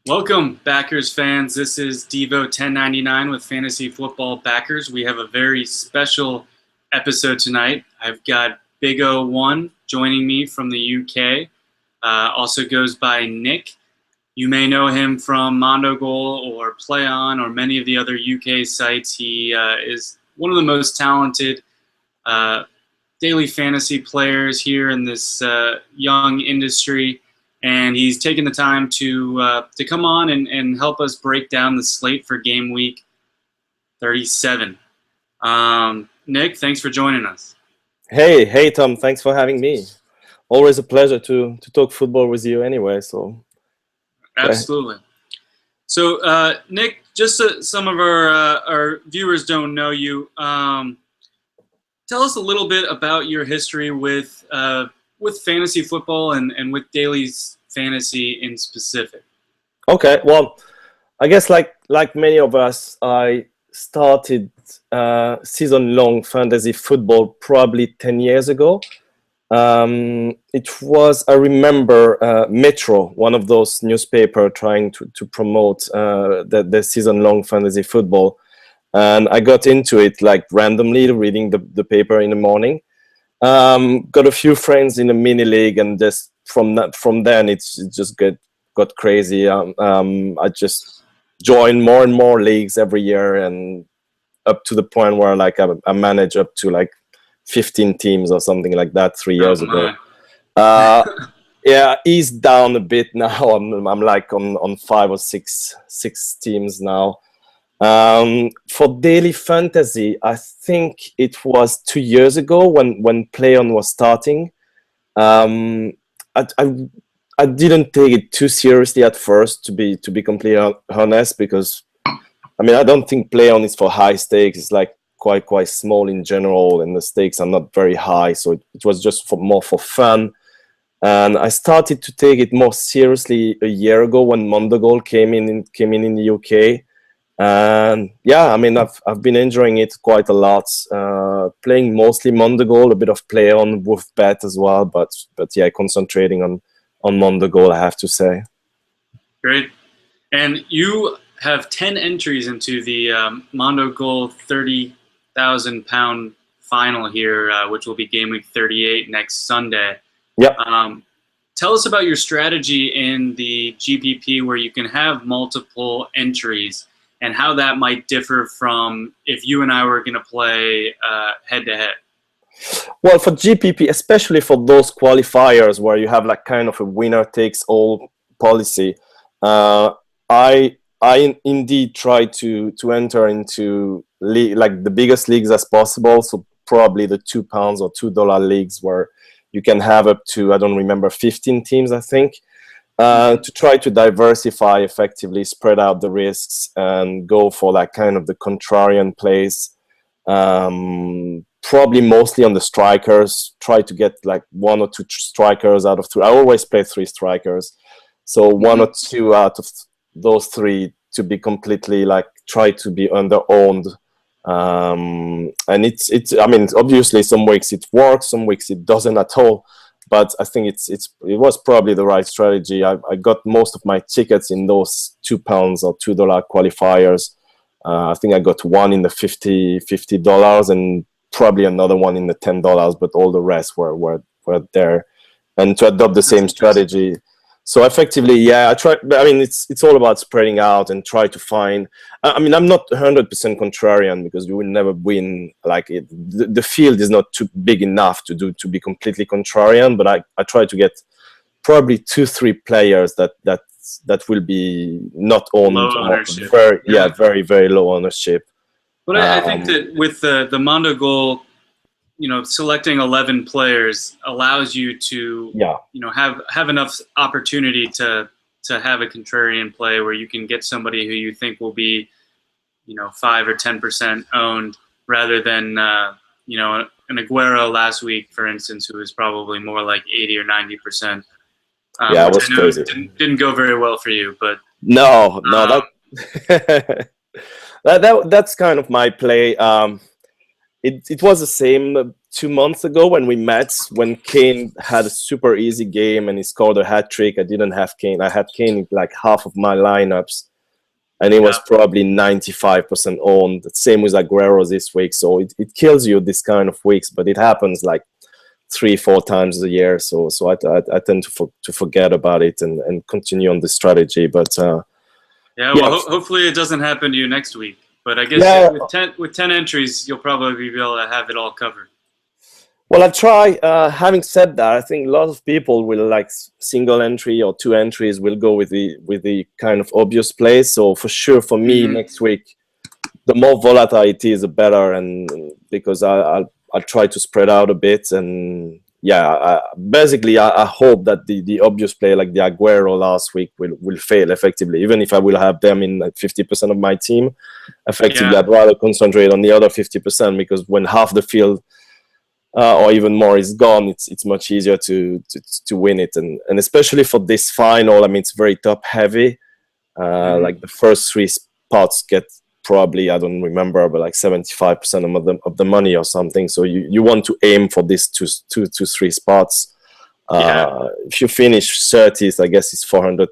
Welcome, Backers fans. This is Devo 1099 with Fantasy Football Backers. We have a very special episode tonight. I've got Big O1 joining me from the UK. Also goes by Nick. You may know him from Mondogoal or Play On or many of the other UK sites. He is one of the most talented daily fantasy players here in this young industry. And he's taken the time to come on and help us break down the slate for Game Week 37. Nick, thanks for joining us. Hey, Tom. Thanks for having me. Always a pleasure to talk football with you anyway. So, absolutely. So, Nick, just so some of our viewers don't know you, tell us a little bit about your history with fantasy football and with daily fantasy in specific. Okay, well, I guess like many of us, I started season-long fantasy football probably 10 years ago. It was, I remember, Metro, one of those newspapers trying to promote the season-long fantasy football. And I got into it like randomly, reading the paper in the morning. Got a few friends in a mini league, and just from then it just got crazy. I just joined more and more leagues every year, and up to the point where like I manage up to like 15 teams or something like that 3 years ago. Yeah, eased down a bit now. I'm like on 5 or 6 teams now. For daily fantasy, I think it was 2 years ago when Play On was starting. I didn't take it too seriously at first, to be completely honest, because I mean I don't think Play On is for high stakes. It's like quite small in general, and the stakes are not very high. So it was just more for fun. And I started to take it more seriously a year ago when Mondogoal came in the UK. And yeah, I mean, I've been enjoying it quite a lot. Playing mostly Mondogoal, a bit of Play On with Bet as well, but yeah, concentrating on Mondogoal, I have to say. Great. And you have 10 entries into the Mondogoal £30,000 final here, which will be Game Week 38 next Sunday. Yep. Tell us about your strategy in the GPP where you can have multiple entries, and how that might differ from if you and I were going to play head-to-head. Well, for GPP, especially for those qualifiers where you have like kind of a winner-takes-all policy, I indeed try to enter into like the biggest leagues as possible. So probably the £2 or $2 leagues where you can have up to, I don't remember, 15 teams, I think. To try to diversify effectively, spread out the risks, and go for like kind of the contrarian plays. Probably mostly on the strikers. Try to get like 1 or 2 strikers out of 3. I always play 3 strikers, so 1 or 2 out of those 3 to be completely like try to be under-owned. And it's. I mean, obviously, some weeks it works, some weeks it doesn't at all. But I think it was probably the right strategy. I got most of my tickets in those £2 or $2 qualifiers. I think I got one in the $50 and probably another one in the $10, but all the rest were there. And to adopt the same strategy. So effectively, yeah, I try. I mean, it's all about spreading out and try to find. I mean, I'm not 100% contrarian, because you will never win. Like the field is not too big enough to be completely contrarian. But I try to get probably 2-3 players that will be not owned. Low ownership. Very very low ownership. But I think that with the Mondogoal, selecting 11 players allows you to, have enough opportunity to have a contrarian play where you can get somebody who you think will be, 5 or 10% owned, rather than, an Aguero last week, for instance, who was probably more like 80 or 90%. Yeah, it was crazy. Didn't go very well for you, but no, that's kind of my play. It was the same 2 months ago when we met, when Kane had a super easy game and he scored a hat trick. I didn't have Kane. I had Kane in like half of my lineups, and it was probably 95% owned. Same with Aguero this week. So it kills you this kind of weeks, but it happens like 3-4 times a year. So I tend to forget about it and continue on the strategy. But hopefully it doesn't happen to you next week. But I guess with 10 entries, you'll probably be able to have it all covered. Well, I try. Having said that, I think a lot of people will like single entry or 2 entries will go with the kind of obvious plays. So for sure, for me next week, the more volatile it is, the better. And because I'll try to spread out a bit. And basically, I hope that the obvious play like the Aguero last week will fail effectively. Even if I will have them in like 50% of my team, effectively, I'd rather concentrate on the other 50% because when half the field or even more is gone, it's much easier to win it, and especially for this final. I mean, it's very top heavy. Like the first 3 spots get probably, I don't remember, but like 75% of the money or something. So you want to aim for these 2 to 3 spots. If you finish 30th, I guess it's £400.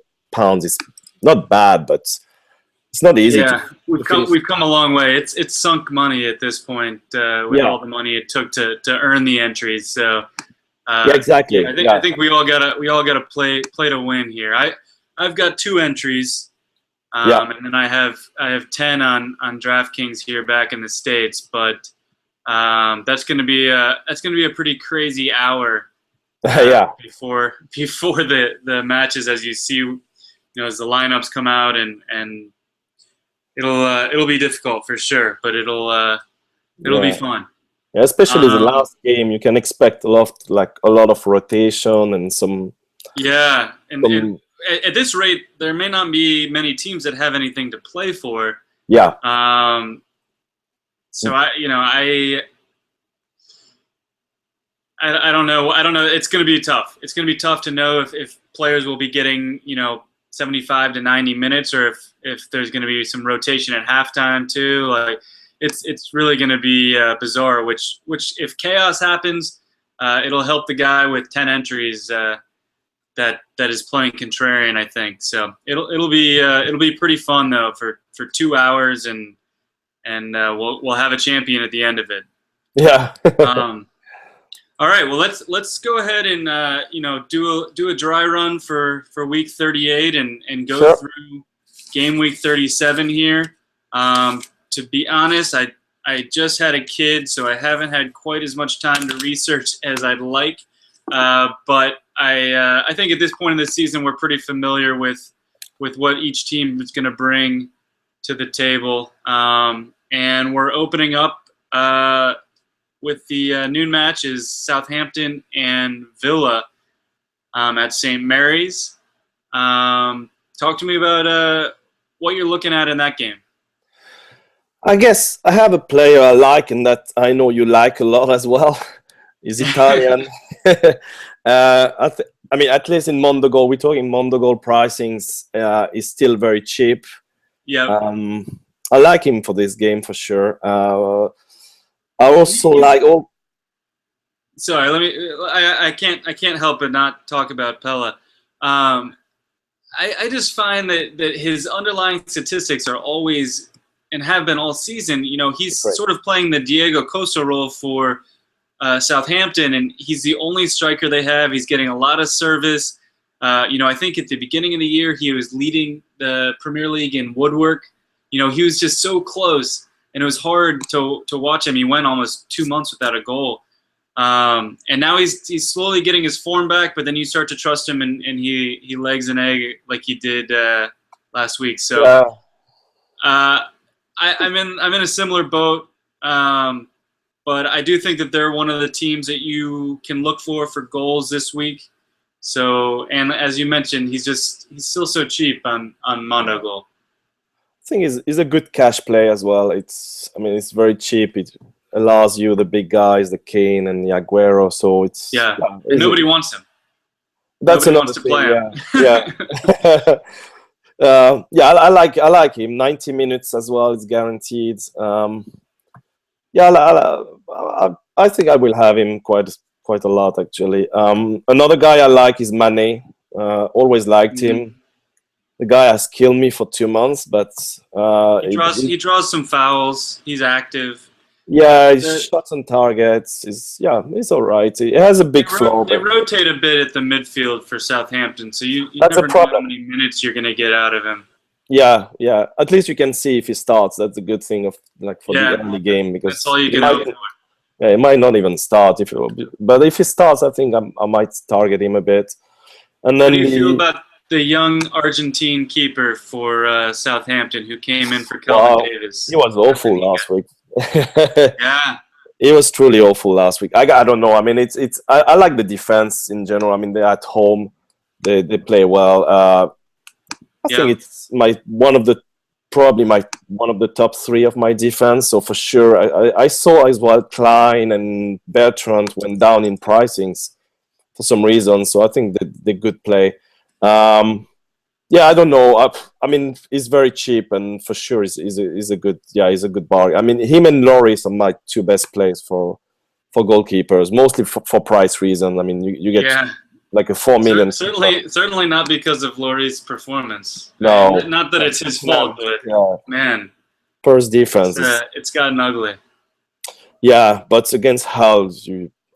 It's not bad, but it's not easy. Yeah, we've come a long way. It's sunk money at this point with all the money it took to earn the entries. So exactly. I think we all gotta play to win here. I've got 2 entries, and then I have 10 on DraftKings here back in the States. But that's gonna be a pretty crazy hour. Before the matches, as you see, as the lineups come out and. It'll be difficult for sure, but it'll be fun. Yeah, especially the last game, you can expect a lot of rotation and some. Yeah, and at this rate, there may not be many teams that have anything to play for. Yeah. So I don't know. It's going to be tough. It's going to be tough to know if players will be getting 75 to 90 minutes, or if there's going to be some rotation at halftime too. Like it's really going to be bizarre. Which if chaos happens, it'll help the guy with 10 entries that is playing contrarian, I think. So it'll be pretty fun though for 2 hours, and we'll have a champion at the end of it. Yeah. All right, well let's go ahead and do a dry run for week 38 and go through game week 37 here. To be honest, I just had a kid, so I haven't had quite as much time to research as I'd like. But I think at this point in the season we're pretty familiar with what each team is going to bring to the table, and we're opening up. With the noon match is Southampton and Villa at St. Mary's. Talk to me about what you're looking at in that game. I guess I have a player I like and that I know you like a lot as well. He's Italian. I mean, at least in Mondogoal, we're talking Mondogoal pricings is still very cheap. Yeah. I like him for this game for sure. I also like. Oh, sorry. I can't help but not talk about Pella. I just find that his underlying statistics are always and have been all season. He's sort of playing the Diego Costa role for Southampton, and he's the only striker they have. He's getting a lot of service. I think at the beginning of the year he was leading the Premier League in woodwork. He was just so close. And it was hard to watch him. He went almost 2 months without a goal. And now he's slowly getting his form back, but then you start to trust him, and he legs an egg like he did last week. So I'm in a similar boat. But I do think that they're one of the teams that you can look for goals this week. So, and as you mentioned, he's still so cheap on Mondogoal. I think is a good cash play as well. It's very cheap. It allows you the big guys, the Kane and the Aguero. So it's nobody wants him. That's nobody another wants to play him. Yeah. I like him. 90 minutes as well. It's guaranteed. I think I will have him quite a lot actually. Another guy I like is Mane. Always liked him. The guy has killed me for 2 months, but He draws some fouls. He's active. yeah, his shots on targets he's all right. He has a big floor. They rotate a bit at the midfield for Southampton, so you That's never a problem. know how many minutes you're going to get out of him. Yeah. At least you can see if he starts. That's a good thing of for the early game, because that's all you can hope for. Yeah, he might not even start but if he starts, I think I might target him a bit. And then what do you feel about the young Argentine keeper for Southampton who came in for Kelvin Davis? He was awful last week. Yeah. He was truly awful last week. I don't know. I mean, I like the defense in general. I mean, they're at home. They play well. I think it's one of the top 3 of my defense. So for sure, I saw as well Klein and Bertrand went down in pricings for some reason. So I think they good play. I don't know. I mean, he's very cheap, and for sure, he's a good bargain. I mean, him and Lloris are my 2 best plays for goalkeepers, mostly for price reason. I mean, you get like a 4 million. Certainly not because of Lloris' performance. No, not that it's his fault, but man, first defense. It's gotten ugly. Yeah, but against Hull,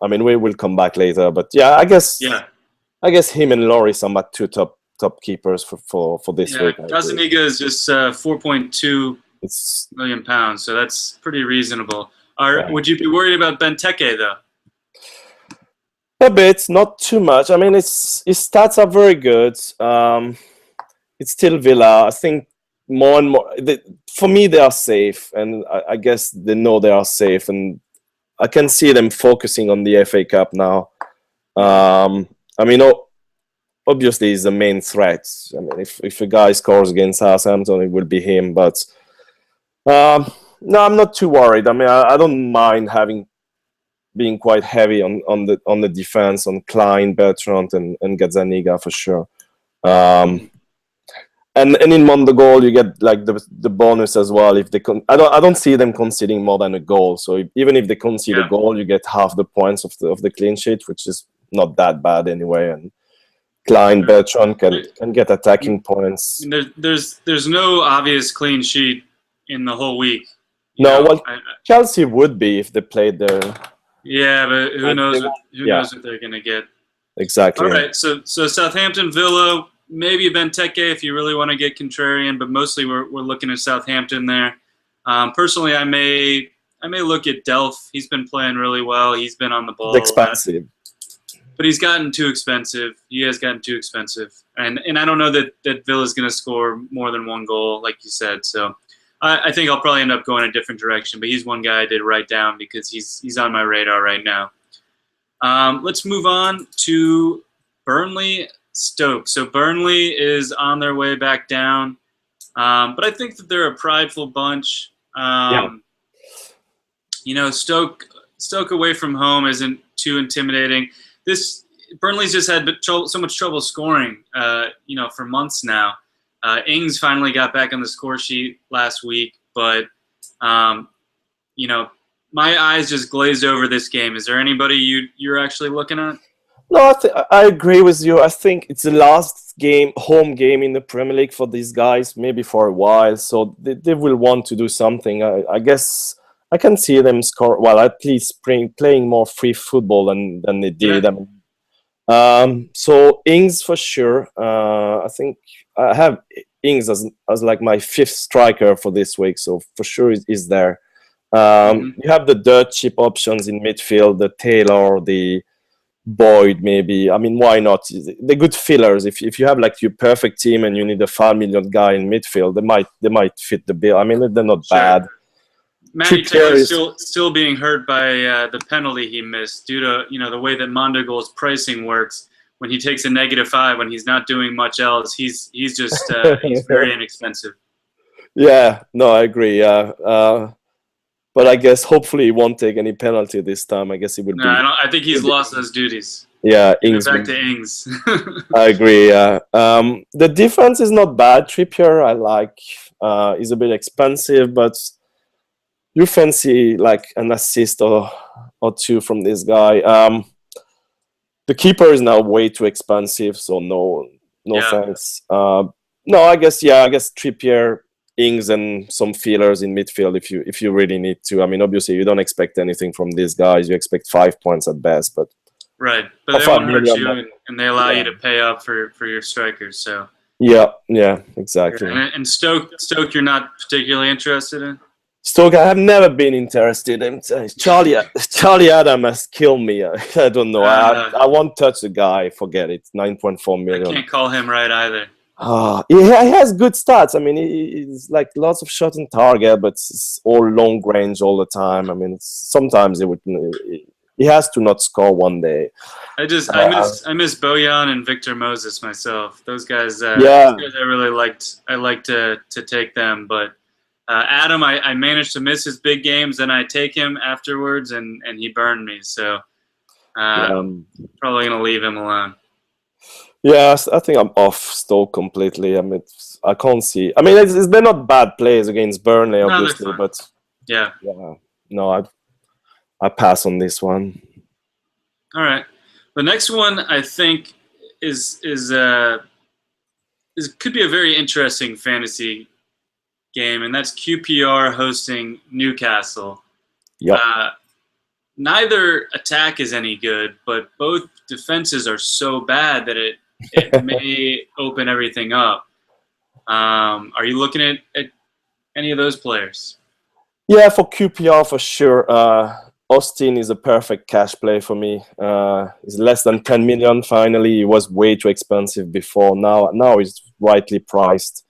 I mean, we will come back later. But I guess him and Lloris are my 2 top keepers for this week. Gazaniga is just 4.2 million pounds, so that's pretty reasonable. Would you be worried about Benteke though? A bit, not too much. I mean, his stats are very good. It's still Villa. I think more and more. For me, they are safe, and I guess they know they are safe, and I can see them focusing on the FA Cup now. I mean, obviously, he's the main threat. I mean, if a guy scores against Southampton, it will be him. But no, I'm not too worried. I mean, I don't mind being quite heavy on the defense, on Klein, Bertrand, and Gazzaniga for sure. And in Mondogoal, you get like the bonus as well. If I don't see them conceding more than a goal. So even if they concede a goal, you get half the points of the clean sheet, which is not that bad anyway. And Klein, Bertrand can get attacking points. There's no obvious clean sheet in the whole week. Chelsea would be if they played there. Yeah, but who knows what they're gonna get. Exactly. All right, so Southampton, Villa, maybe Benteke if you really want to get contrarian, but mostly we're looking at Southampton there. Personally, I may look at Delph. He's been playing really well. He's been on the ball. It's expensive. But he's gotten too expensive. He has gotten too expensive. And I don't know that Villa's going to score more than 1 goal, like you said. So I think I'll probably end up going a different direction. But he's one guy I did write down because he's on my radar right now. Let's move on to Burnley Stoke. So Burnley is on their way back down. But I think that they're a prideful bunch. Stoke away from home isn't too intimidating. Burnley's just had so much trouble scoring, for months now. Ings finally got back on the score sheet last week, but my eyes just glazed over this game. Is there anybody you're actually looking at? No, I agree with you. I think it's the last home game in the Premier League for these guys, maybe for a while. So they will want to do something. I guess I can see them score, well, at least playing more free football than they did. Yeah. So Ings for sure. I think I have Ings as like my 5th striker for this week. So for sure is there. You have the dirt cheap options in midfield, the Taylor, the Boyd maybe. I mean, why not? They're good fillers. If you have like your perfect team and you need a 5 million guy in midfield, they might fit the bill. I mean, they're not bad. Matty Taylor's still being hurt by the penalty he missed due to the way that Mondogoal's pricing works. When he takes a -5, when he's not doing much else, he's just he's very inexpensive. Yeah, no, I agree. But I guess hopefully he won't take any penalty this time. I guess he would. I think he's lost those duties. Yeah, Ings. Back to Ings. I agree. The defense is not bad. Trippier, I like. He's a bit expensive, but you fancy like an assist or two from this guy. The keeper is now way too expensive, so no thanks. No, I guess Trippier, Ings, and some fillers in midfield if you really need to. I mean, obviously you don't expect anything from these guys. You expect 5 points at best, but right. But they won't hurt you, and they allow you to pay up for your strikers. So yeah, exactly. And Stoke, you're not particularly interested in. Stoke, I have never been interested in. Charlie Adam has killed me. I don't know. I won't touch the guy. Forget it. 9.4 million. I can't call him right either. He has good stats. I mean, he's like lots of shots on target, but it's all long range all the time. I mean, sometimes he has to not score one day. I miss Bojan and Victor Moses myself. Those guys. Those guys I really liked. I like to take them, but. Adam, I managed to miss his big games, and I take him afterwards, and he burned me. So probably going to leave him alone. Yeah, I think I'm off Stoke completely. I mean, I can't see. I mean, they're not bad plays against Burnley, obviously, but yeah. No, I pass on this one. All right, the next one I think is could be a very interesting fantasy game, and that's QPR hosting Newcastle. Yeah. Neither attack is any good, but both defenses are so bad that it may open everything up. Are you looking at any of those players? Yeah, for QPR for sure. Austin is a perfect cash play for me. He's less than 10 million. Finally, he was way too expensive before. Now he's rightly priced.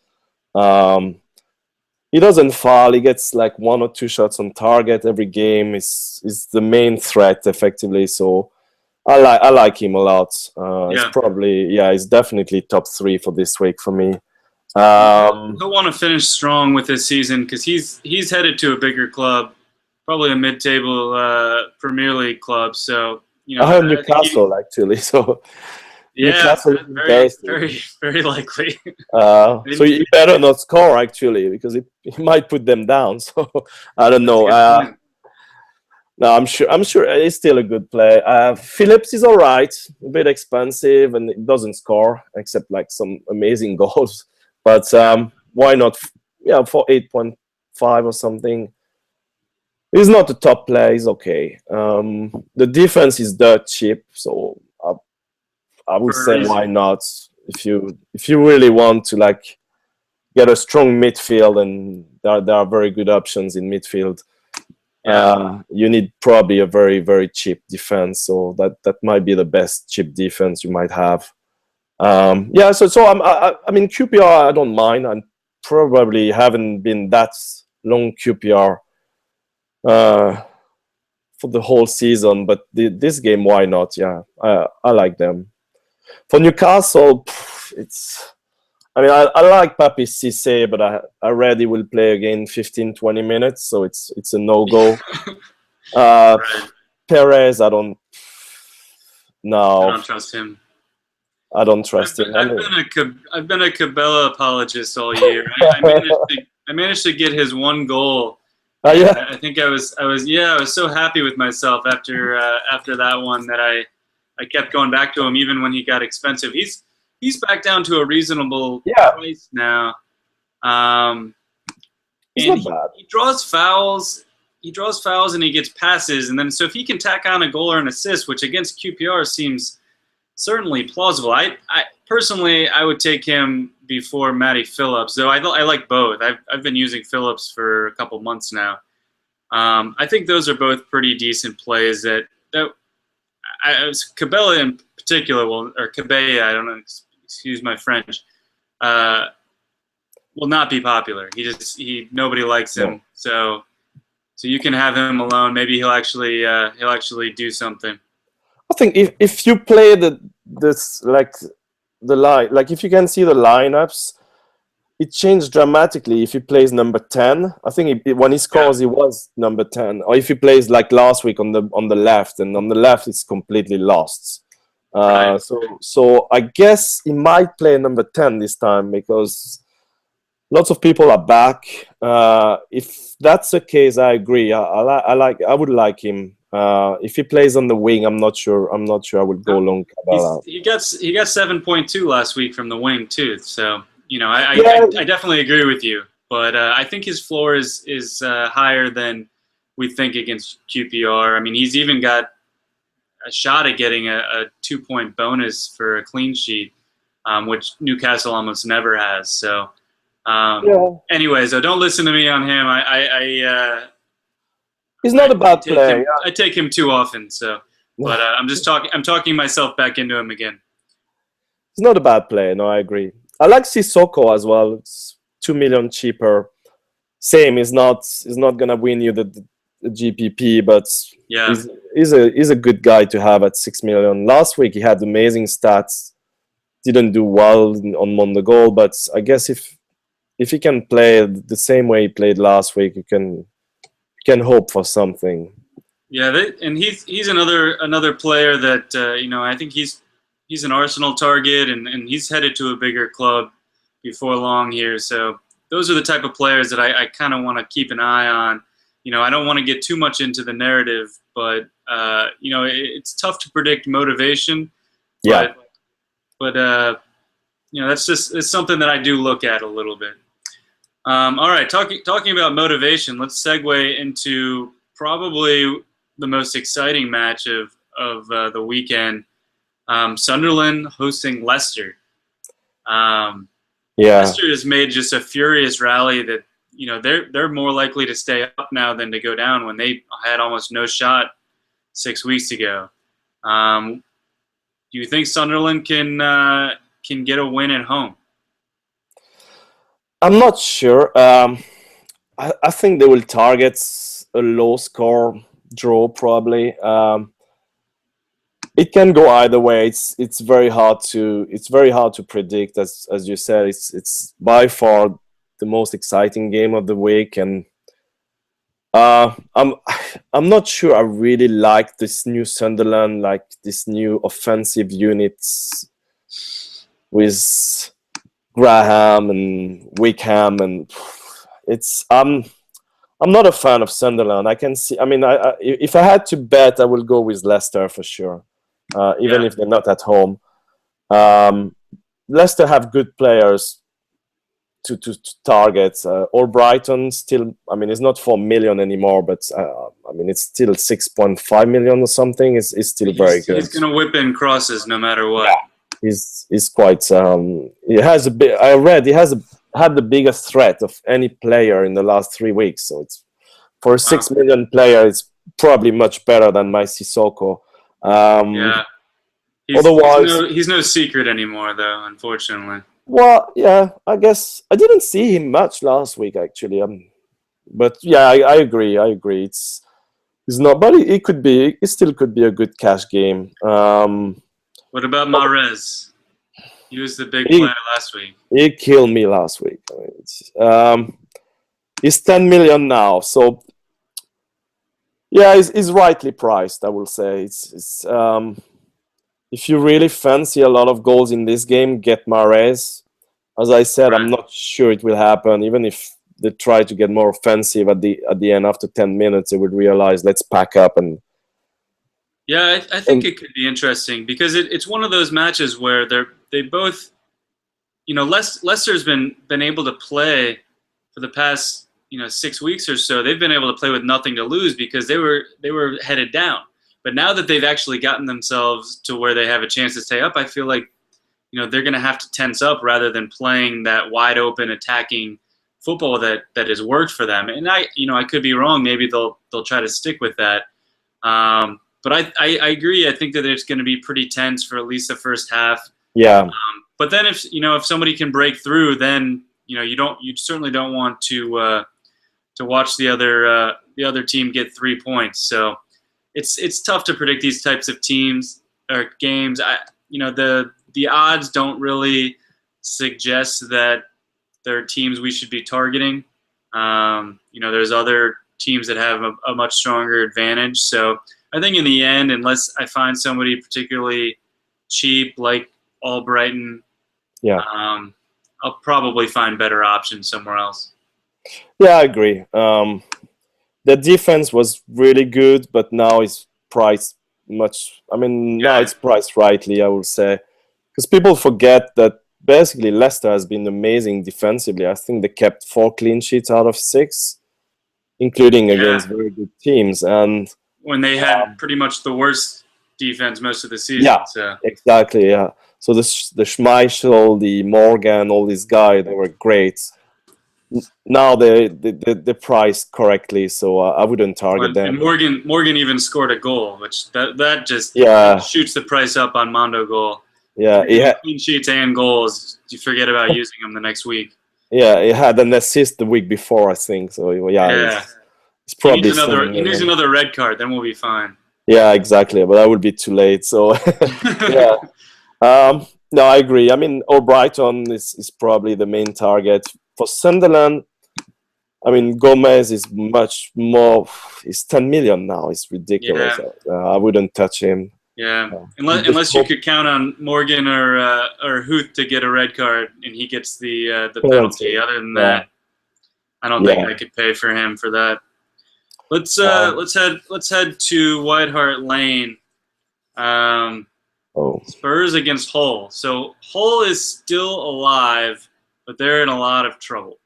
He doesn't foul. He gets like 1 or 2 shots on target every game. Is the main threat effectively. So I like him a lot. He's definitely top 3 for this week for me. He'll want to finish strong with this season because he's headed to a bigger club, probably a mid-table Premier League club. So I heard Newcastle actually. So. Yeah, very, very likely. So you better not score actually, because he might put them down. So I don't know. No, I'm sure he's still a good play. Phillips is all right, a bit expensive, and it doesn't score except like some amazing goals. But why not? Yeah, for 8.5 or something. He's not the top play. He's okay. The defense is dirt cheap, so. I would say why not? If you really want to like get a strong midfield, and there are very good options in midfield. You need probably a very, very cheap defense. So that might be the best cheap defense you might have. So I mean QPR I don't mind. I probably haven't been that long QPR for the whole season, but this game why not? Yeah, I like them. For Newcastle, I like Papi Cissé, but I read he will play again 15-20 minutes, so it's a no-go. Right. Perez, I don't trust him. I don't trust him. I've been a Cabela apologist all year. I managed to get his one goal. Yeah. I think I was so happy with myself after that one that I kept going back to him even when he got expensive. He's back down to a reasonable price now. He's not bad. He draws fouls. He draws fouls and he gets passes, and then so if he can tack on a goal or an assist, which against QPR seems certainly plausible. I personally would take him before Matty Phillips, though I like both. I've been using Phillips for a couple months now. I think those are both pretty decent plays Cabela in particular or Cabella, I don't know, excuse my French, will not be popular. Nobody likes him. So you can have him alone. Maybe he'll actually do something. I think if you play the line, like if you can see the lineups, it changed dramatically if he plays number 10. I think when he scores, he was number 10. Or if he plays like last week on the left, and on the left it's completely lost. Right. So I guess he might play number 10 this time, because lots of people are back. If that's the case, I agree. I would like him. If he plays on the wing, I'm not sure. I'm not sure I would go long Cabral. He got 7.2 last week from the wing too. So I Yeah, I definitely agree with you. But I think his floor is higher than we think against QPR. I mean, he's even got a shot at getting a 2-point bonus for a clean sheet, which Newcastle almost never has. So, yeah. anyways, don't listen to me on him. He's not a bad player. I take him too often. So, but I'm just talking. I'm talking myself back into him again. He's not a bad player. No, I agree. I like Sissoko as well. It's 2 million cheaper. Same. He's not gonna win you the GPP, but Yeah, he's a good guy to have at 6 million. Last week he had amazing stats. Didn't do well on Mondogoal, but I guess if he can play the same way he played last week, you can hope for something. yeah, and he's another player that I think he's an Arsenal target, and he's headed to a bigger club before long here. So those are the type of players that I kind of want to keep an eye on. I don't want to get too much into the narrative, but it's tough to predict motivation. Yeah. But it's something that I do look at a little bit. All right, talking about motivation, let's segue into probably the most exciting match of the weekend. Sunderland hosting Leicester. Leicester has made just a furious rally that they're more likely to stay up now than to go down when they had almost no shot 6 weeks ago. Do you think Sunderland can get a win at home? I'm not sure. I think they will target a low score draw probably. It can go either way. It's very hard to predict. As you said, it's by far the most exciting game of the week, and I'm not sure I really like this new Sunderland, like this new offensive units with Graham and Wickham, and I'm not a fan of Sunderland. I can see. I mean, if I had to bet, I will go with Leicester for sure, even if they're not at home. Leicester have good players to target. Albrighton still. I mean, it's not 4 million anymore, but I mean, it's still 6.5 million or something. It's still very good. He's gonna whip in crosses no matter what. Yeah. He's quite. He has a bit. I read he has had the biggest threat of any player in the last 3 weeks. So it's for a 6 million player, it's probably much better than my Sissoko. Yeah. He's no secret anymore, though. Unfortunately. Well, yeah, I guess I didn't see him much last week actually. But yeah, I agree. I agree. It's not, but it could be. It still could be a good cash game. What about Mahrez? He was the big player last week. He killed me last week. I mean, he's 10 million now, so yeah, he's rightly priced. I will say it's if you really fancy a lot of goals in this game, get Mahrez. As I said, I'm not sure it will happen. Even if they try to get more offensive at the end after 10 minutes, they would realize let's pack up and. Yeah, I think it could be interesting because it's one of those matches where they both, Leicester's been able to play for the past 6 weeks or so. They've been able to play with nothing to lose because they were headed down. But now that they've actually gotten themselves to where they have a chance to stay up, I feel like they're going to have to tense up rather than playing that wide open attacking football that has worked for them. And I could be wrong. Maybe they'll try to stick with that. But I agree. I think that it's going to be pretty tense for at least the first half. Yeah. But then if somebody can break through, then you certainly don't want to watch the other team get 3 points. So it's tough to predict these types of teams or games. The odds don't really suggest that there are teams we should be targeting. There's other teams that have a much stronger advantage. So I think in the end, unless I find somebody particularly cheap like Albrighton, I'll probably find better options somewhere else. Yeah, I agree. The defense was really good, but now it's priced much. I mean, now it's priced rightly, I would say, because people forget that basically Leicester has been amazing defensively. I think they kept 4 clean sheets out of 6, including against very good teams. And when they had pretty much the worst defense most of the season. Yeah, so. exactly. Yeah. So the Schmeichel, the Morgan, all these guys, they were great. Now they're priced correctly, so I wouldn't target them. And Morgan even scored a goal, which that just shoots the price up on Mondogoal. Yeah, clean sheets and goals. You forget about using them the next week. Yeah, he had an assist the week before, I think. So it's probably he needs another red card. Then we'll be fine. Yeah, exactly. But that would be too late. So yeah. No, I agree. I mean, O'Brighton is probably the main target. For Sunderland, I mean, Gomez is much more. He's 10 million now. It's ridiculous. Yeah. I wouldn't touch him. Yeah, unless you could count on Morgan or Huth to get a red card and he gets the penalty. Other than that, I don't think I could pay for him for that. Let's head to White Hart Lane. Spurs against Hull. So Hull is still alive, but they're in a lot of trouble.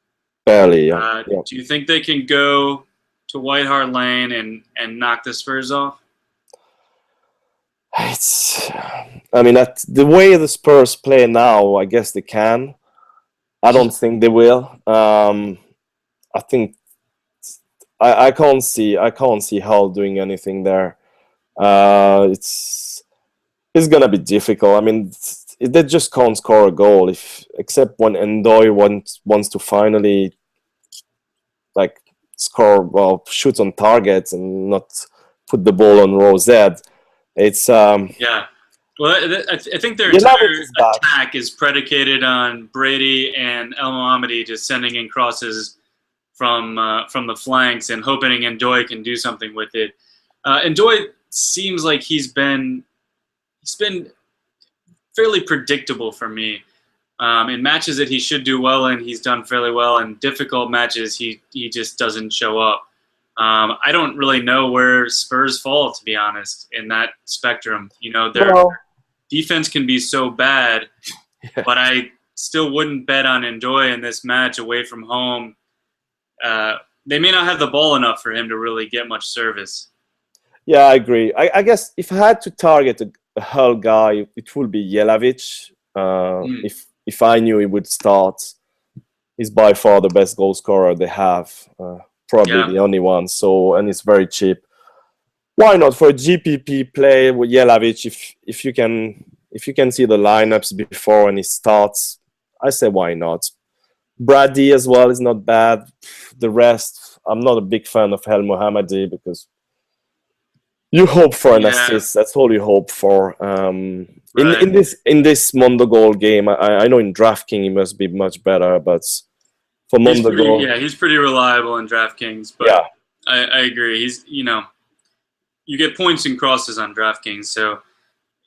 Barely, yeah. Do you think they can go to White Hart Lane and knock the Spurs off? I mean, the way the Spurs play now, I guess they can. I don't think they will. I think I can't see Hull doing anything there. It's gonna be difficult. I mean, they just can't score a goal except when Ndoye wants to finally score, shoot on targets and not put the ball on row Z. It's yeah. Well, I think their entire attack is predicated on Brady and El Mohammadi just sending in crosses from the flanks and hoping Ndoye can do something with it. Ndoye seems like he's been fairly predictable for me. In matches that he should do well in, he's done fairly well. In difficult matches, he just doesn't show up. I don't really know where Spurs fall, to be honest, in that spectrum. Their defense can be so bad, but I still wouldn't bet on Ndoye in this match away from home. They may not have the ball enough for him to really get much service. Yeah, I agree. I guess if I had to target a Hull guy, it would be Jelavic. If I knew he would start, he's by far the best goal scorer they have. Probably the only one. So, and it's very cheap. Why not for a GPP play with Jelavic? If you can see the lineups before and he starts, I say why not. Brady as well is not bad. The rest, I'm not a big fan of El Mohammadi because you hope for an assist. That's all you hope for. In this Mondogoal game, I know in DraftKings he must be much better, but for Mondogoal, he's pretty reliable in DraftKings. But I agree. He's you get points and crosses on DraftKings, so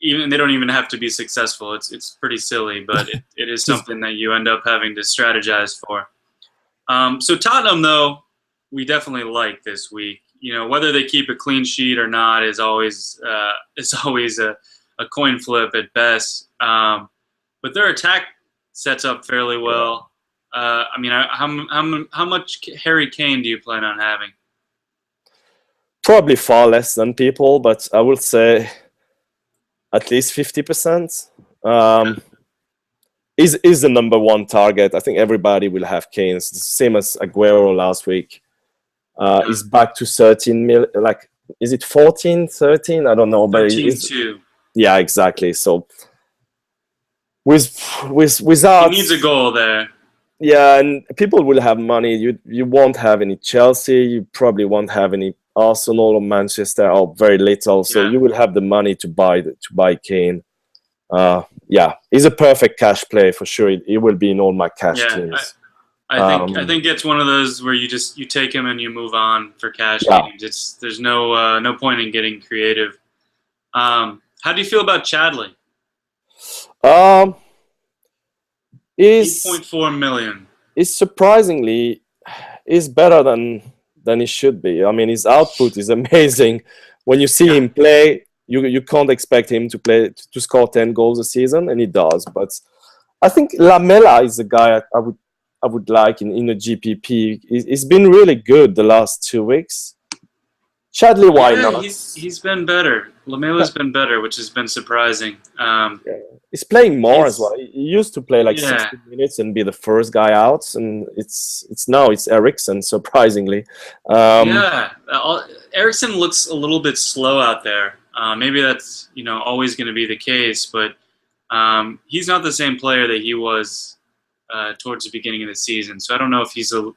they don't even have to be successful. It's pretty silly, but it is something that you end up having to strategize for. So Tottenham, though, we definitely like this week. Whether they keep a clean sheet or not is always a coin flip at best. But their attack sets up fairly well. I mean, how much Harry Kane do you plan on having? Probably far less than people, but I would say at least 50%. Is the number one target. I think everybody will have Kane. It's the same as Aguero last week. He's back to 13 million. Like, is it 14, 13? I don't know. 13-2. Yeah, exactly. So without, he needs a goal there. Yeah, and people will have money. You won't have any Chelsea. You probably won't have any Arsenal or Manchester, or very little. So you will have the money to buy Kane. He's a perfect cash play for sure. He will be in all my cash teams. I think it's one of those where you take him and you move on for cash games. There's no point in getting creative. How do you feel about Chadley? is 8.4 million. Surprisingly is better than he should be. I mean, his output is amazing. When you see him play, you can't expect him to score 10 goals a season, and he does. But I think Lamela is a guy I would like in a GPP. He's been really good the last 2 weeks. Chadley, why not? He's been better. Lamela's been better, which has been surprising. He's playing more as well. He used to play like 60 Yeah. minutes and be the first guy out, and it's now Eriksson, surprisingly. Eriksson looks a little bit slow out there. Maybe that's always going to be the case, but he's not the same player that he was towards the beginning of the season. So I don't know if he's a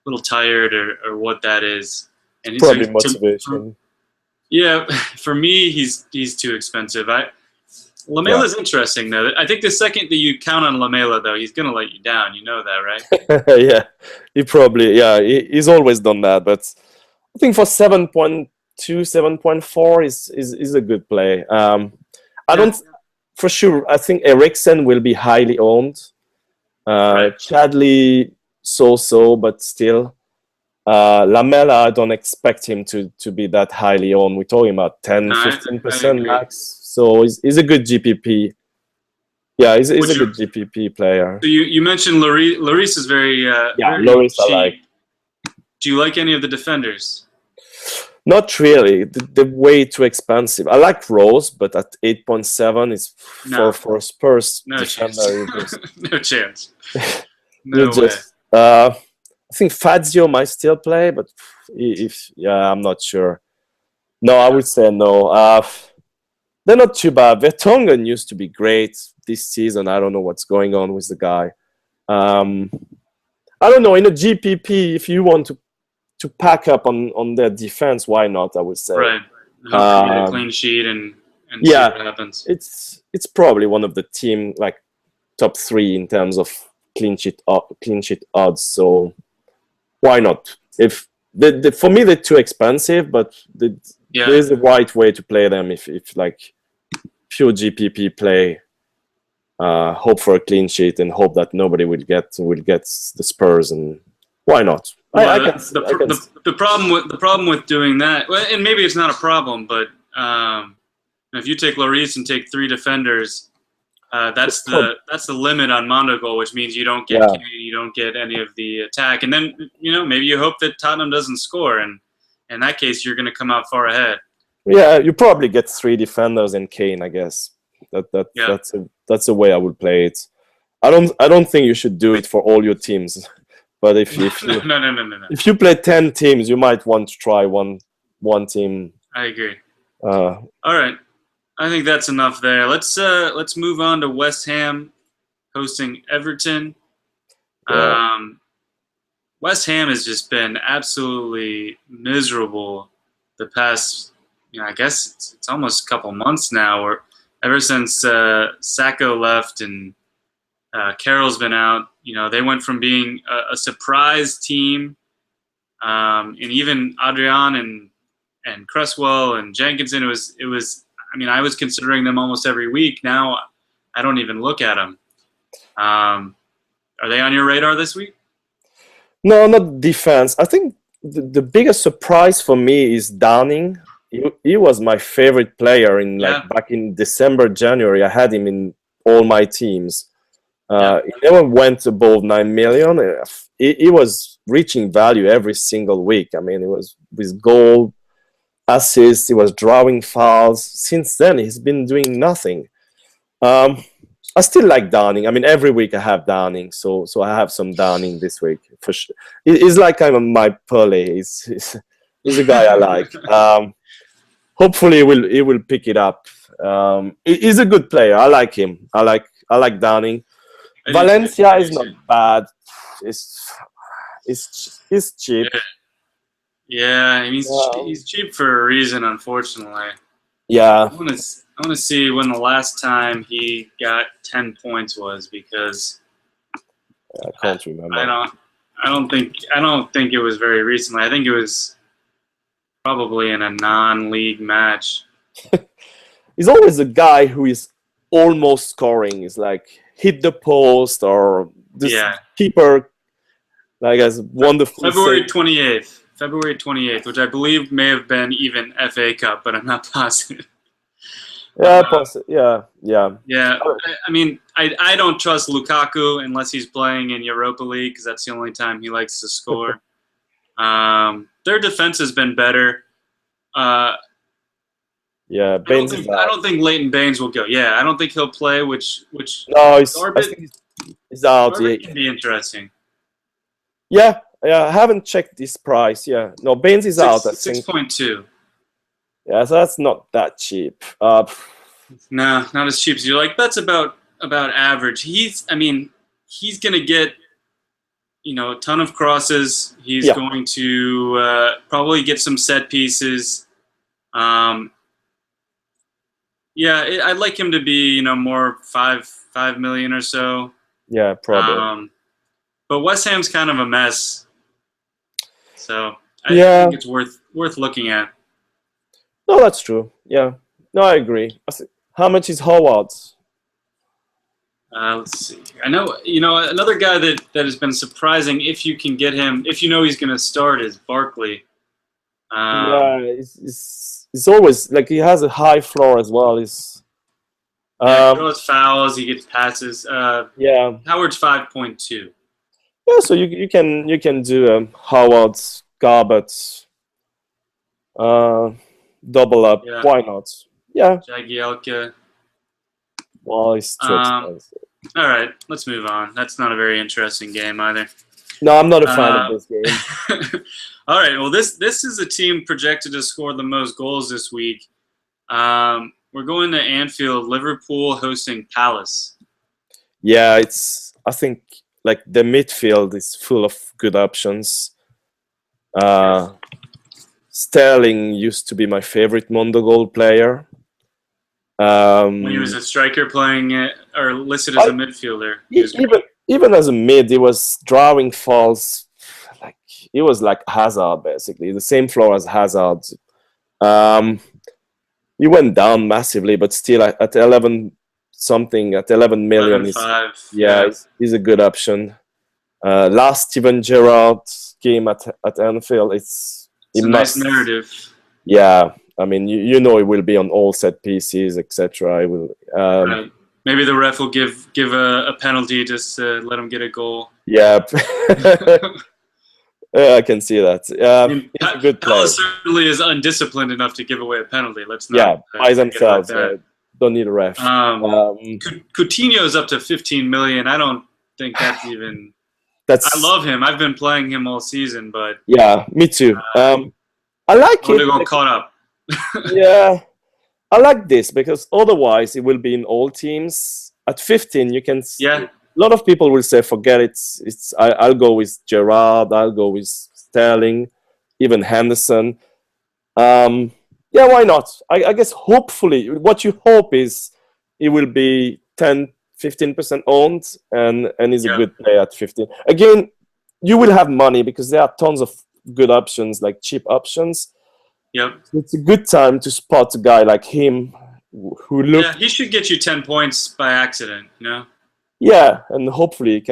little tired or what that is. And Probably motivation. For me, he's too expensive. Lamela's interesting though. I think the second that you count on Lamela though, he's gonna let you down. You know that, right? Yeah, he's always done that. But I think for 7.2, 7.4 is a good play. I don't for sure. I think Eriksson will be highly owned. Chadley so, but still. Lamela, I don't expect him to be that highly owned. We're talking about 10-15% max. So he's a good GPP. Yeah, he's a good GPP player. So you mentioned Lloris is very Lloris cheap. I like. Do you like any of the defenders? Not really. They're way too expensive. I like Rose, but at 8.7, it's for a Spurs defender. No chance. I think Fazio might still play, but I'm not sure. No, I would say no. They're not too bad. Vertonghen used to be great this season. I don't know what's going on with the guy. I don't know. In a GPP, if you want to pack up on their defense, why not? I would say. Right. Hopefully get a clean sheet and see what happens. It's probably one of the team like top 3 in terms of clean sheet odds. So why not? If for me they're too expensive, but there is a right way to play them. If like pure GPP play, hope for a clean sheet and hope that nobody will get the Spurs, and why not? The problem with doing that, well, and maybe it's not a problem, but if you take Lloris and take 3 defenders, that's the limit on Mondogoal, which means you don't get Kane, you don't get any of the attack, and then maybe you hope that Tottenham doesn't score, and in that case you're going to come out far ahead. Yeah, you probably get 3 defenders and Kane, I guess. That's the way I would play it. I don't think you should do it for all your teams, but if you no. If you play 10 teams, you might want to try one team. I agree. All right. I think that's enough there. Let's move on to West Ham hosting Everton. West Ham has just been absolutely miserable the past, I guess it's almost a couple months now, or ever since Sacco left and Carroll's been out. They went from being a surprise team, and even Adrian and Cresswell and Jenkinson. It was. I mean, I was considering them almost every week. Now, I don't even look at them. Are they on your radar this week? No, not defense. I think the biggest surprise for me is Downing. He was my favorite player back in December, January. I had him in all my teams. He never went above 9 million. He was reaching value every single week. I mean, it was with goal, assists, he was drawing fouls. Since then, he's been doing nothing. I still like Downing. I mean, every week I have Downing, so I have some Downing this week for sure. He's like kind of my Pele. He's a guy I like. Hopefully, he will pick it up. He's a good player. I like him. I like Downing. Valencia is not bad. It's cheap. Yeah, he's cheap for a reason, unfortunately. Yeah. I want to see when the last time he got 10 points was, because I can't remember. I don't think it was very recently. I think it was probably in a non-league match. He's always a guy who is almost scoring. It's like hit the post or this keeper, like as wonderful. February 28th, which I believe may have been even FA Cup, but I'm not positive. Yeah, yeah. Yeah, I mean, I don't trust Lukaku unless he's playing in Europa League because that's the only time he likes to score. Their defense has been better. Yeah, Baines is out. I don't think Leighton Baines will go. Yeah, I don't think he'll play. Which no, I think he's out. Yeah, can be interesting. Yeah, I haven't checked this price. Yeah, no, Baines is out. I think 6.2. Yeah, so that's not that cheap. No, not as cheap as you're like. That's about average. He's gonna get, a ton of crosses. He's going to probably get some set pieces. I'd like him to be, more 5 million or so. Yeah, probably. But West Ham's kind of a mess, so I think it's worth looking at. No, that's true. Yeah, no, I agree. How much is Howard? Let's see. I know, another guy that has been surprising if you can get him, if he's going to start, is Barkley. It's always like he has a high floor as well. He draws fouls, he gets passes. Howard's 5.2. Yeah, so you can do Howard, Garbutt, double up. Yeah. Why not? Yeah. Jagielka. Well, it's too expensive. All right, let's move on. That's not a very interesting game either. No, I'm not a fan of this game. All right, well, this is a team projected to score the most goals this week. We're going to Anfield, Liverpool hosting Palace. Yeah, I think like the midfield is full of good options. Sterling used to be my favorite Mondogoal player. When he was a striker playing or listed as a midfielder. Even as a mid, he was drawing fouls. Like he was like Hazard, basically the same floor as Hazard. He went down massively, but still at 11 million, he's a good option. Last Steven Gerrard game at Anfield, it's a nice narrative. Yeah, I mean, it will be on all set pieces, etc. Right. Maybe the ref will give a penalty just to let him get a goal. Yeah. I can see that. He's a good player. Palace certainly is undisciplined enough to give away a penalty. Let's not. By themselves. Don't need a ref. Coutinho's up to 15 million. I don't think that's even. I love him. I've been playing him all season, but yeah, me too. I like it. Got caught up. Yeah, I like this because otherwise it will be in all teams. At 15, you can. Yeah. A lot of people will say, forget it. I'll go with Gerrard. I'll go with Sterling, even Henderson. Yeah, why not? I guess hopefully what you hope is it will be 10-15% owned and is a good player at 15. Again, you will have money because there are tons of good options, like cheap options. Yep. It's a good time to spot a guy like him who looks. Yeah, he should get you 10 points by accident, Yeah, and hopefully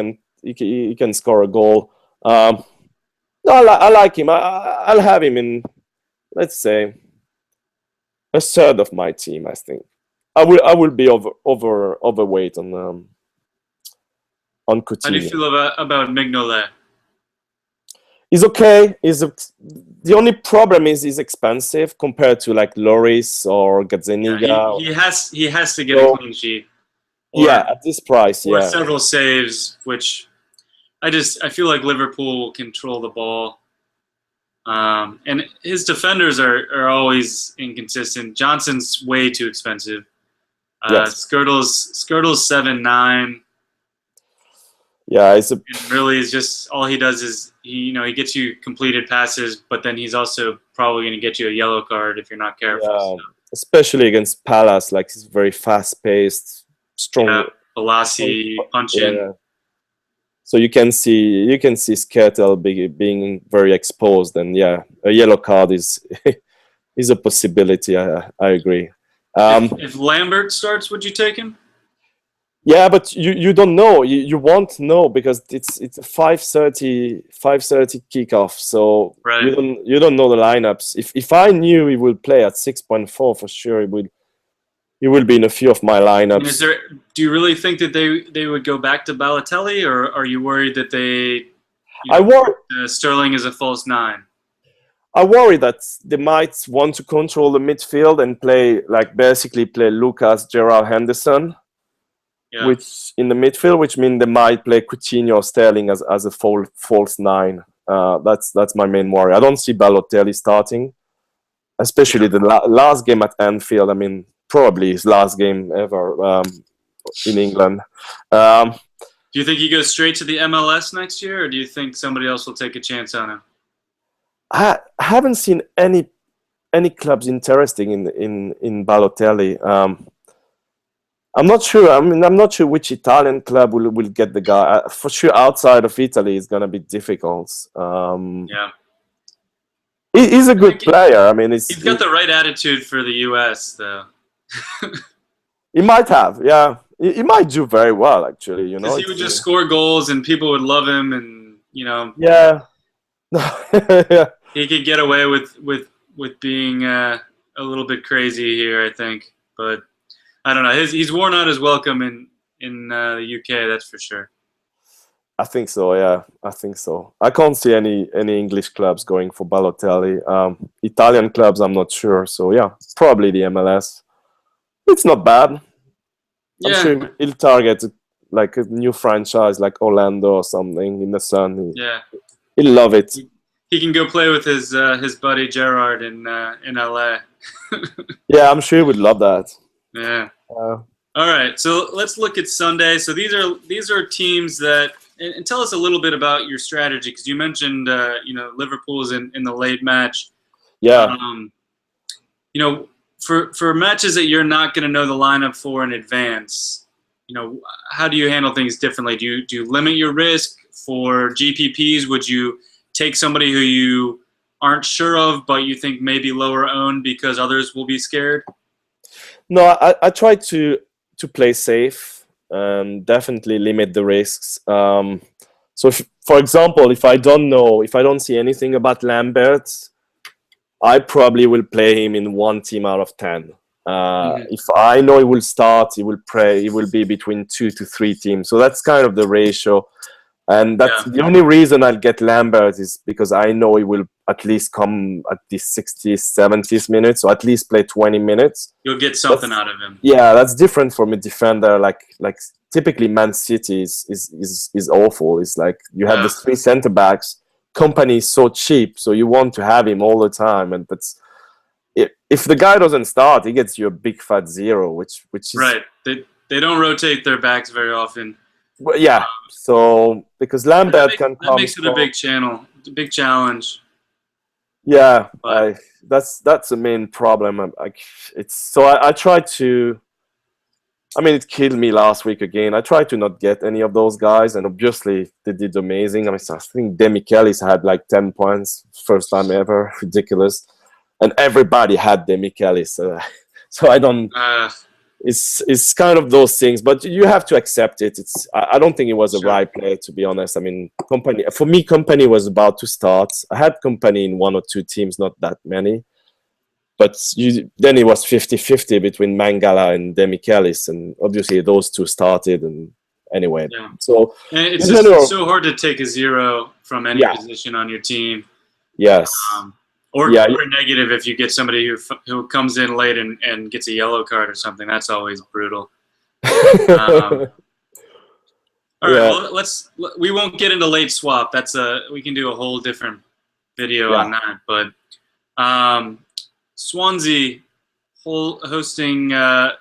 he can score a goal. No, I like him. I'll have him in, let's say, a third of my team. I think I will be overweight on Coutinho. How do you feel about Mignolet? He's okay. The only problem is he's expensive compared to like Lloris or Gazzaniga. Yeah, he has to get a clean sheet. At this price, or several saves, which I feel like Liverpool will control the ball. And his defenders are always inconsistent. Johnson's way too expensive. Skirtle's 7.9. Yeah, it really is just all he does is he gets you completed passes, but then he's also probably going to get you a yellow card if you're not careful. Yeah, so. Especially against Palace, like he's very fast-paced, strong. Velocity, punching. Yeah. So you can see Skirtle being very exposed, and a yellow card is a possibility. I agree. If Lambert starts, would you take him? Yeah, but you don't know. You won't know because it's a 5:30 kickoff. So Right. you don't know the lineups. If I knew he will play at 6.4 for sure, he will be in a few of my And lineups. do you really think that they would go back to Balotelli, or are you worried that they, I worry Sterling is a false nine? I worry that they might want to control the midfield and basically play Lucas, Gerald, Henderson, Yeah. which in the midfield, which means they might play Coutinho or Sterling as a false nine. That's my main worry. I don't see Balotelli starting, especially the last game at Anfield. I mean, probably his last game ever in England. Do you think he goes straight to the MLS next year, or do you think somebody else will take a chance on him? I haven't seen any clubs interesting in Balotelli. I'm not sure. I mean, I'm not sure which Italian club will get the guy. For sure, outside of Italy, it's gonna be difficult. Yeah. He's a good player. I mean, he's got the right attitude for the U.S. though. He might have, yeah. He might do very well, actually. You know, he would just score goals and people would love him, and yeah. He could get away with being a little bit crazy here, I think. But I don't know. He's worn out his welcome in the UK. That's for sure. I think so. Yeah, I think so. I can't see any English clubs going for Balotelli. Italian clubs, I'm not sure. So yeah, probably the MLS. It's not bad. Yeah. I'm sure he'll target like a new franchise like Orlando or something in the sun. He'll love it. He can go play with his buddy Gerard in LA. Yeah, I'm sure he would love that. Yeah. All right, so let's look at Sunday. So these are teams that, and tell us a little bit about your strategy, because you mentioned Liverpool's in the late match. Yeah. For matches that you're not going to know the lineup for in advance, how do you handle things differently? Do you limit your risk for GPPs? Would you take somebody who you aren't sure of, but you think may be lower owned because others will be scared? No, I try to play safe and definitely limit the risks. So, for example, if I don't see anything about Lambert, I probably will play him in one team out of 10. If I know he will start, he will be between 2 to 3 teams. So that's kind of the ratio. And that's the only reason I'll get Lambert is because I know he will at least come at the 60s, 70s minutes, or at least play 20 minutes. You'll get something out of him. Yeah, that's different from a defender. Like typically Man City is awful. It's like you have the 3 center backs. Company is so cheap, so you want to have him all the time. And if the guy doesn't start, he gets you a big fat 0, which is right. They don't rotate their backs very often. Well, yeah, so because Lambert can come. That makes it a big challenge. Yeah, that's the main problem. I try to. I mean, it killed me last week again. I tried to not get any of those guys, and obviously they did amazing. I mean, I think Demichelis had like 10 points, first time ever, ridiculous, and everybody had Demichelis. So I don't. It's kind of those things, but you have to accept it. I don't think it was a right play, to be honest. I mean, Company was about to start. I had Company in 1 or 2 teams, not that many. But then it was 50-50 between Mangala and Demichelis, and obviously those 2 started. And anyway, so and it's just so hard to take a 0 from any position on your team. Yes. Or negative if you get somebody who comes in late and gets a yellow card or something. That's always brutal. All right, well, we won't get into late swap. We can do a whole different video on that. But Swansea hosting the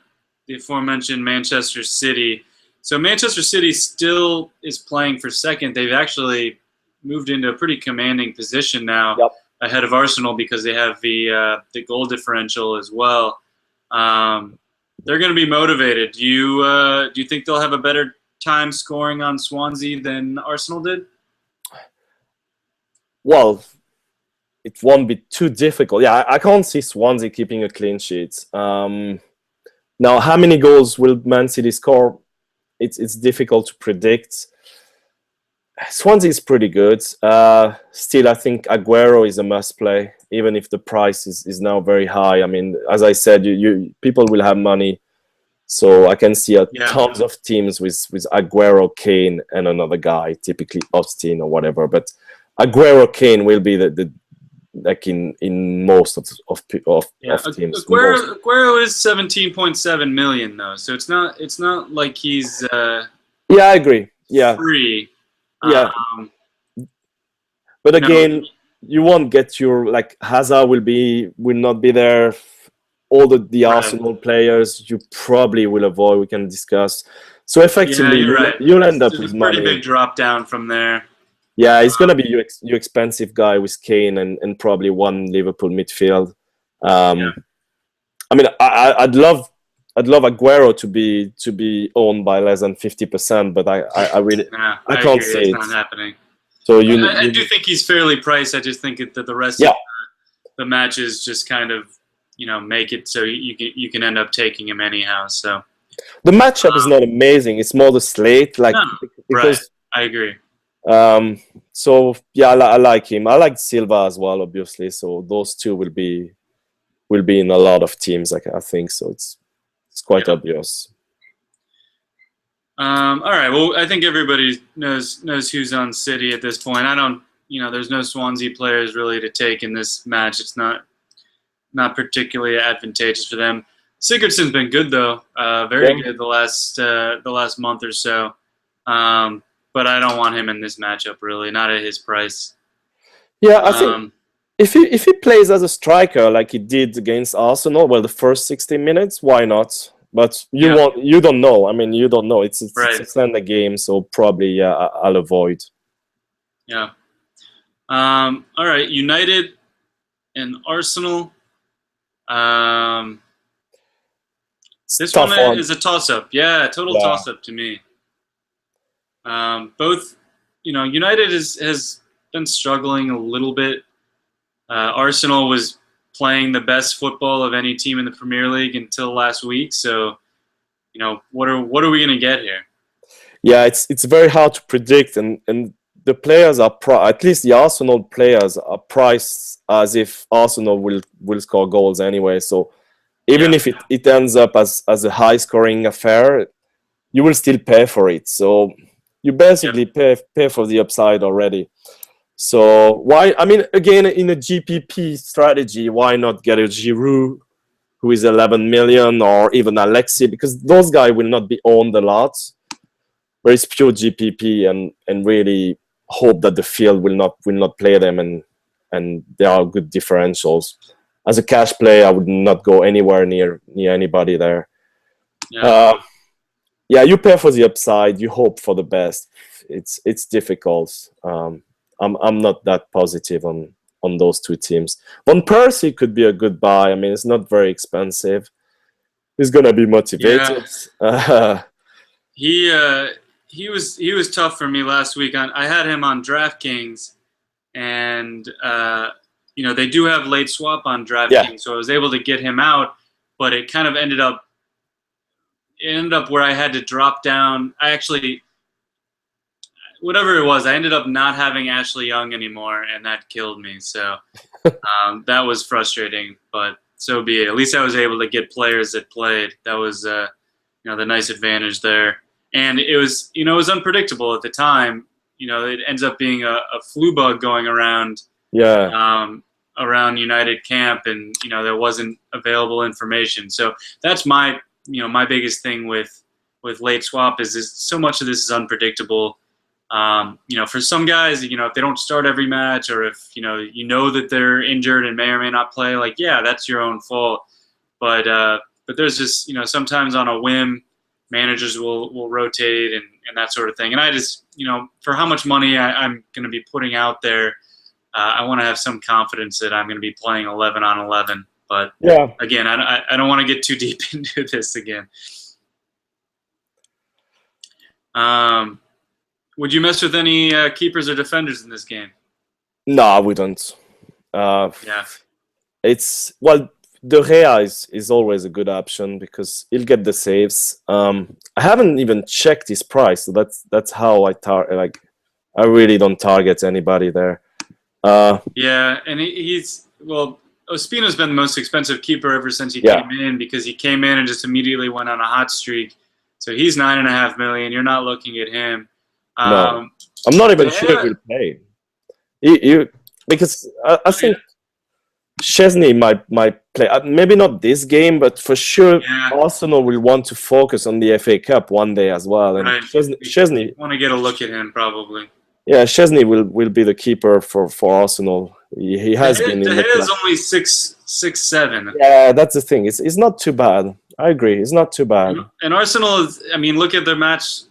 aforementioned Manchester City. So Manchester City still is playing for second. They've actually moved into a pretty commanding position now. Yep. Ahead of Arsenal because they have the goal differential as well. They're going to be motivated. Do you think they'll have a better time scoring on Swansea than Arsenal did? Well, it won't be too difficult. Yeah, I can't see Swansea keeping a clean sheet. Now, how many goals will Man City score? it's difficult to predict. Swansea is pretty good. Still, I think Aguero is a must play, even if the price is now very high. I mean, as I said, you people will have money, so I can see tons of teams with Aguero, Kane, and another guy, typically Austin or whatever. But Aguero, Kane will be the like in most of teams. Aguero is 17.7 million though, so it's not like he's I agree. Yeah, free. Yeah, but again, you won't get your like Hazard will not be there. All the Arsenal players you probably will avoid. We can discuss. So effectively, you'll end up with money. Pretty big drop down from there. Yeah, it's gonna be you expensive guy with Kane and probably one Liverpool midfield. I mean, I'd love Aguero to be owned by less than 50%, but I really I can't say it's not happening. So I do think he's fairly priced. I just think that the rest of the matches just kind of make it so you can end up taking him anyhow. So the matchup is not amazing. It's more the slate, because I agree. So yeah, I like him. I like Silva as well, obviously. So those two will be in a lot of teams. I think so. It's quite obvious. All right. Well, I think everybody knows who's on City at this point. I don't. There's no Swansea players really to take in this match. It's not particularly advantageous for them. Sigurdsson's been good though, very good the last month or so. But I don't want him in this matchup really, not at his price. Yeah, I think if he plays as a striker like he did against Arsenal, well, the first 60 minutes, why not? But you don't know. I mean, you don't know. It's a standard game, so probably I'll avoid. Yeah. All right, United and Arsenal. This one is a toss-up. Yeah, total toss-up to me. Both, United has been struggling a little bit. Arsenal was playing the best football of any team in the Premier League until last week. So, what are we going to get here? Yeah, it's very hard to predict, and the players are at least the Arsenal players are priced as if Arsenal will score goals anyway. So even if it ends up as a high scoring affair, you will still pay for it. So you basically pay for the upside already. So why? I mean, again, in a GPP strategy, why not get a Giroud, who is 11 million, or even Alexi, because those guys will not be owned a lot. But it's pure GPP, and really hope that the field will not play them, and there are good differentials. As a cash play, I would not go anywhere near anybody there. You pay for the upside, you hope for the best. It's difficult. I'm not that positive on those two teams. Van Persie could be a good buy. I mean, it's not very expensive. He's gonna be motivated. Yeah. He was tough for me last week. I had him on DraftKings, and they do have late swap on DraftKings, so I was able to get him out. But it kind of ended up where I had to drop down. Whatever it was, I ended up not having Ashley Young anymore, and that killed me. So that was frustrating, but so be it. At least I was able to get players that played. That was the nice advantage there. And it was unpredictable at the time. It ends up being a flu bug going around. Around United camp, and there wasn't available information. So that's my biggest thing with late swap is so much of this is unpredictable. For some guys, if they don't start every match, or if that they're injured and may or may not play, that's your own fault. But there's just sometimes on a whim, managers will rotate and that sort of thing. And I just for how much money I'm going to be putting out there, I want to have some confidence that I'm going to be playing 11 on 11. But again, I don't want to get too deep into this again. Would you mess with any keepers or defenders in this game? No, I wouldn't. It's De Gea is always a good option because he'll get the saves. I haven't even checked his price, so that's how like. I really don't target anybody there. Yeah, and he's well. Ospina's been the most expensive keeper ever since he Yeah. came in because he came in and just immediately went on a hot streak. So he's $9.5 million. You're not looking at him. No, I'm not even De sure Gea- he'll play. Because I think Chesney might play. Maybe not this game, but for sure Yeah. Arsenal will want to focus on the FA Cup one day as well. And Right. Chesney want to get a look at him probably. yeah, Chesney will be the keeper for Arsenal. He has been in De the Gea is club. only 6'7". Yeah, that's the thing. It's not too bad. I agree. It's not too bad. And Arsenal is. I mean, look at their match.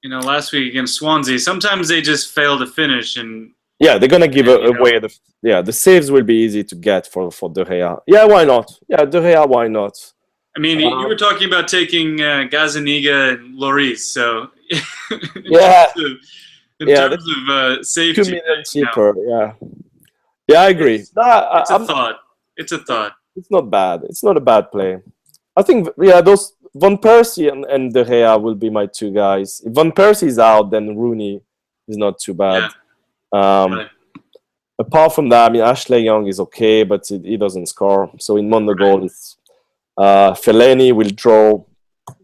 Last week against Swansea. Sometimes they just fail to finish, and Yeah, they're gonna give away the saves will be easy to get for De Gea. Yeah, why not? Yeah, De Gea, why not? I mean, you were talking about taking Gazaniga and Lloris, so Yeah. in terms of safety, 2 million cheaper. Yeah, I agree. It's a thought. It's a thought. It's not bad. It's not a bad play. I think those Van Persie and De Gea will be my two guys. If Van Persie is out, then Rooney is not too bad. Right. Apart from that, I mean, Ashley Young is okay, but he doesn't score. So in Mondogoal, it's Fellaini will draw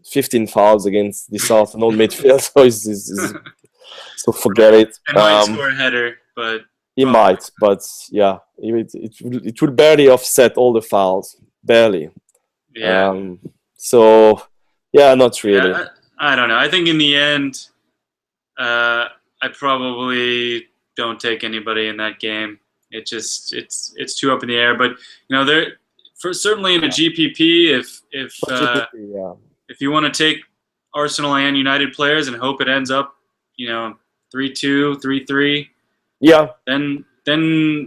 15 fouls against this Arsenal midfield, so forget it. And might score a header, but he might. But yeah, it will barely offset all the fouls, barely. Yeah. So yeah, not really. Yeah, I don't know. I think in the end, I probably don't take anybody in that game. It's too up in the air. But certainly in a GPP, if you want to take Arsenal and United players and hope it ends up 3-2, 3-3, yeah, then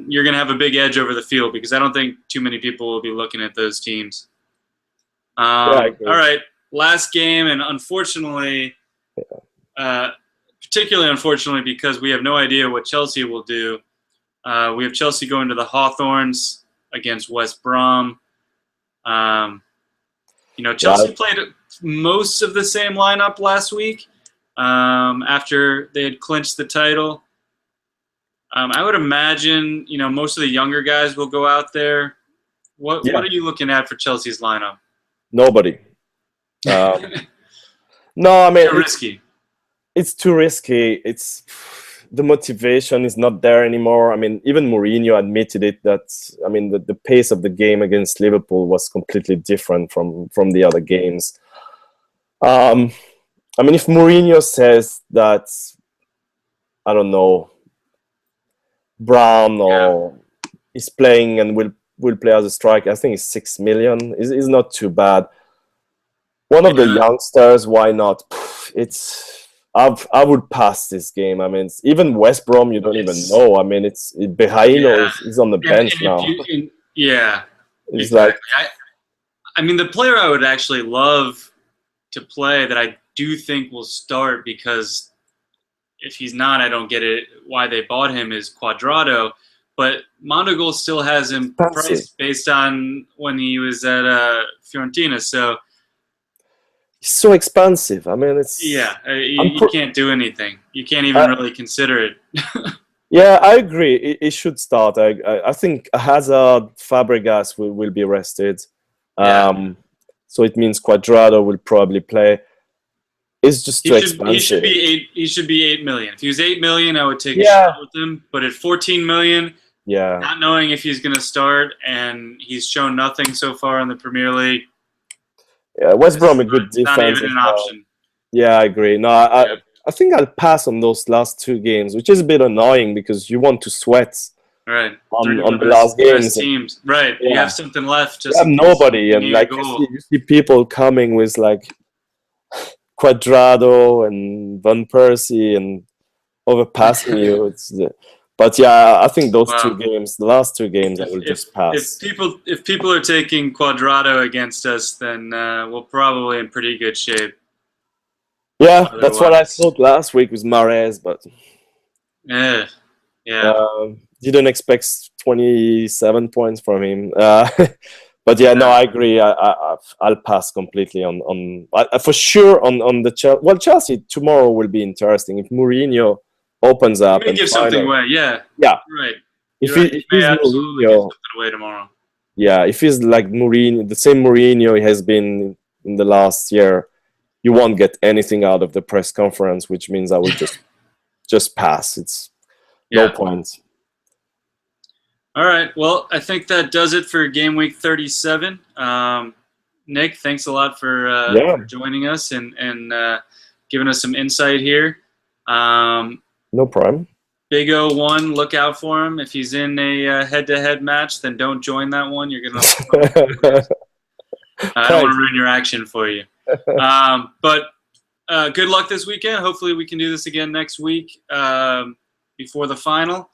you're gonna have a big edge over the field because I don't think too many people will be looking at those teams. All right, last game, and unfortunately, particularly unfortunately because we have no idea what Chelsea will do. We have Chelsea going to the Hawthorns against West Brom. Chelsea played most of the same lineup last week after they had clinched the title. I would imagine, most of the younger guys will go out there. What are you looking at for Chelsea's lineup? Nobody. No, I mean, too risky. It's too risky. The motivation is not there anymore. I mean, even Mourinho admitted it that, I mean, the pace of the game against Liverpool was completely different from the other games. I mean, if Mourinho says that, I don't know, Brown or is playing and will play as a striker, I think it's 6 million. Is not too bad. One of the youngsters, why not? I would pass this game. I mean, even West Brom, you don't even know. I mean, Behaino is on the bench now. It's exactly. I mean, the player I would actually love to play that I do think will start, because if he's not, I don't get it why they bought him, is Cuadrado. But Mondogoal still has him priced based on when he was at Fiorentina. So it's so expensive. I mean, it's you can't do anything. You can't even really consider it. Yeah, I agree. It should start. I think Hazard, Fabregas will be rested. So it means Cuadrado will probably play. It's just too expensive. He should be 8 million. If he was 8 million, I would take a shot with him. But at 14 million, not knowing if he's going to start, and he's shown nothing so far in the Premier League. Yeah, West Brom a good defense. Not even an option. Yeah, I agree. No, I think I'll pass on those last two games, which is a bit annoying because you want to sweat on the last games. Teams. Right, you have something left. Just you have nobody, and like you see people coming with like Cuadrado and Van Persie and overpassing you. But yeah, I think those two games, the last two games, I will just pass. If people are taking Cuadrado against us, then we're probably in pretty good shape. Yeah, that's what I thought last week with Mahrez, but didn't expect 27 points from him. But yeah, no, I agree. I'll pass completely on for sure on the Chelsea. Well, Chelsea tomorrow will be interesting if Mourinho opens You up may and give something away. Yeah. Yeah. Right. If You're right. if You may he's absolutely give Mourinho, something away tomorrow. yeah, if he's like Mourinho, the same Mourinho he has been in the last year, you won't get anything out of the press conference, which means I will just pass. It's no point. All right. Well, I think that does it for Game Week 37. Nick, thanks a lot for joining us and giving us some insight here. No problem. Big O1, look out for him. If he's in a head-to-head match, then don't join that one. You're gonna. I don't want to ruin your action for you. But good luck this weekend. Hopefully, we can do this again next week before the final.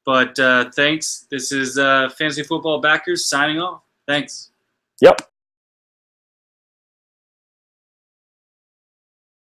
But thanks. This is Fantasy Football Backers signing off. Thanks. Yep.